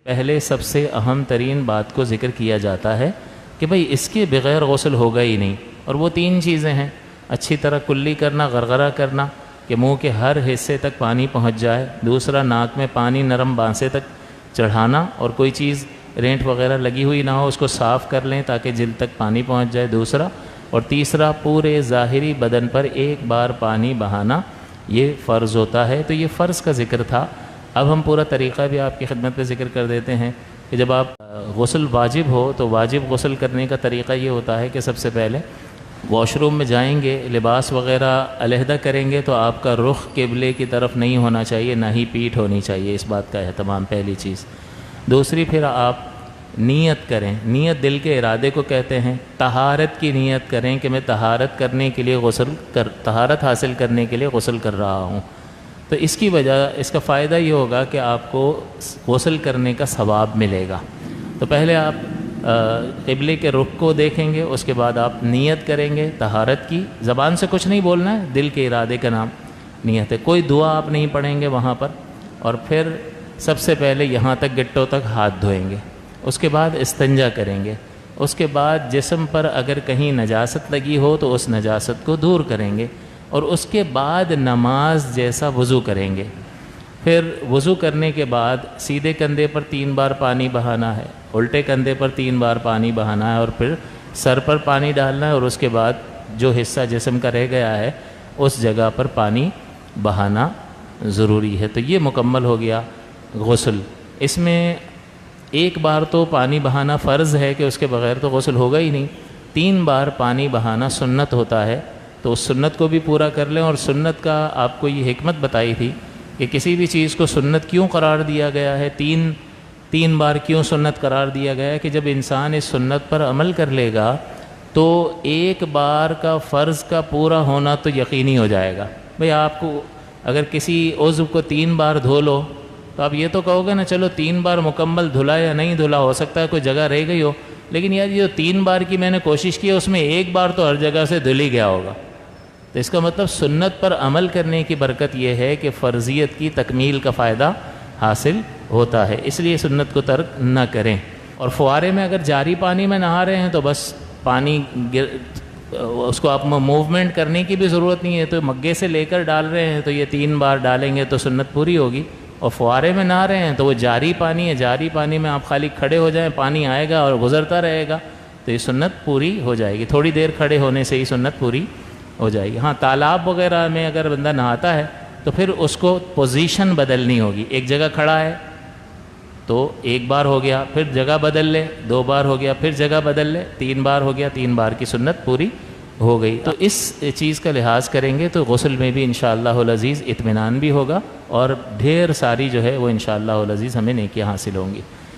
پہلے سب سے اہم ترین بات کو ذکر کیا جاتا ہے کہ بھئی اس کے بغیر غسل ہوگا ہی نہیں، اور وہ تین چیزیں ہیں: اچھی طرح کلی کرنا، غرغرہ کرنا کہ منہ کے ہر حصے تک پانی پہنچ جائے، دوسرا ناک میں پانی نرم بانسے تک چڑھانا اور کوئی چیز رینٹ وغیرہ لگی ہوئی نہ ہو اس کو صاف کر لیں تاکہ جلد تک پانی پہنچ جائے دوسرا، اور تیسرا پورے ظاہری بدن پر ایک بار پانی بہانا، یہ فرض ہوتا ہے۔ تو یہ فرض کا ذکر تھا۔ اب ہم پورا طریقہ بھی آپ کی خدمت میں ذکر کر دیتے ہیں کہ جب آپ غسل واجب ہو تو واجب غسل کرنے کا طریقہ یہ ہوتا ہے کہ سب سے پہلے واش روم میں جائیں گے، لباس وغیرہ علیحدہ کریں گے تو آپ کا رخ قبلے کی طرف نہیں ہونا چاہیے، نہ ہی پیٹھ ہونی چاہیے، اس بات کا اہتمام پہلی چیز۔ دوسری، پھر آپ نیت کریں۔ نیت دل کے ارادے کو کہتے ہیں۔ طہارت کی نیت کریں کہ میں طہارت کرنے کے لیے طہارت حاصل کرنے کے لیے غسل کر رہا ہوں۔ تو اس کی وجہ، اس کا فائدہ یہ ہوگا کہ آپ کو غسل کرنے کا ثواب ملے گا۔ تو پہلے آپ قبلے کے رخ کو دیکھیں گے، اس کے بعد آپ نیت کریں گے طہارت کی، زبان سے کچھ نہیں بولنا ہے، دل کے ارادے کا نام نیت ہے، کوئی دعا آپ نہیں پڑھیں گے وہاں پر، اور پھر سب سے پہلے یہاں تک گٹوں تک ہاتھ دھوئیں گے، اس کے بعد استنجا کریں گے، اس کے بعد جسم پر اگر کہیں نجاست لگی ہو تو اس نجاست کو دور کریں گے، اور اس کے بعد نماز جیسا وضو کریں گے۔ پھر وضو کرنے کے بعد سیدھے کندھے پر 3 بار پانی بہانا ہے، الٹے کندھے پر 3 بار پانی بہانا ہے، اور پھر سر پر پانی ڈالنا ہے، اور اس کے بعد جو حصہ جسم کا رہ گیا ہے اس جگہ پر پانی بہانا ضروری ہے۔ تو یہ مکمل ہو گیا غسل۔ اس میں ایک بار تو پانی بہانا فرض ہے کہ اس کے بغیر تو غسل ہوگا ہی نہیں، 3 بار پانی بہانا سنت ہوتا ہے، تو اس سنت کو بھی پورا کر لیں۔ اور سنت کا آپ کو یہ حکمت بتائی تھی کہ کسی بھی چیز کو سنت کیوں قرار دیا گیا ہے، تین بار کیوں سنت قرار دیا گیا ہے، کہ جب انسان اس سنت پر عمل کر لے گا تو ایک بار کا فرض کا پورا ہونا تو یقینی ہو جائے گا۔ بھئی آپ کو اگر کسی عضو کو 3 بار دھو لو تو آپ یہ تو کہو گے نا چلو 3 بار مکمل دھلا یا نہیں دھلا، ہو سکتا ہے کوئی جگہ رہ گئی ہو، لیکن یار یہ جو 3 بار کی میں نے کوشش کی ہے اس میں ایک بار تو ہر جگہ سے دھل ہی گیا ہوگا۔ تو اس کا مطلب سنت پر عمل کرنے کی برکت یہ ہے کہ فرضیت کی تکمیل کا فائدہ حاصل ہوتا ہے، اس لیے سنت کو ترک نہ کریں۔ اور فوارے میں اگر جاری پانی میں نہا رہے ہیں تو بس پانی اس کو آپ موومنٹ کرنے کی بھی ضرورت نہیں ہے، تو مگے سے لے کر ڈال رہے ہیں تو یہ 3 بار ڈالیں گے تو سنت پوری ہوگی۔ اور فوارے میں نہا رہے ہیں تو وہ جاری پانی ہے، جاری پانی میں آپ خالی کھڑے ہو جائیں، پانی آئے گا اور گزرتا رہے گا تو یہ سنت پوری ہو جائے گی، تھوڑی دیر کھڑے ہونے سے ہی سنت پوری ہو جائے گی۔ ہاں تالاب وغیرہ میں اگر بندہ نہاتا ہے تو پھر اس کو پوزیشن بدلنی ہوگی، ایک جگہ کھڑا ہے تو 1 بار ہو گیا، پھر جگہ بدل لے، 2 بار ہو گیا، پھر جگہ بدل لے، 3 بار ہو گیا، 3 بار کی سنت پوری ہو گئی۔ تو اس چیز کا لحاظ کریں گے تو غسل میں بھی انشاءاللہ العزیز اطمینان بھی ہوگا، اور ڈھیر ساری جو ہے وہ انشاءاللہ العزیز ہمیں نیکیاں حاصل ہوں گی۔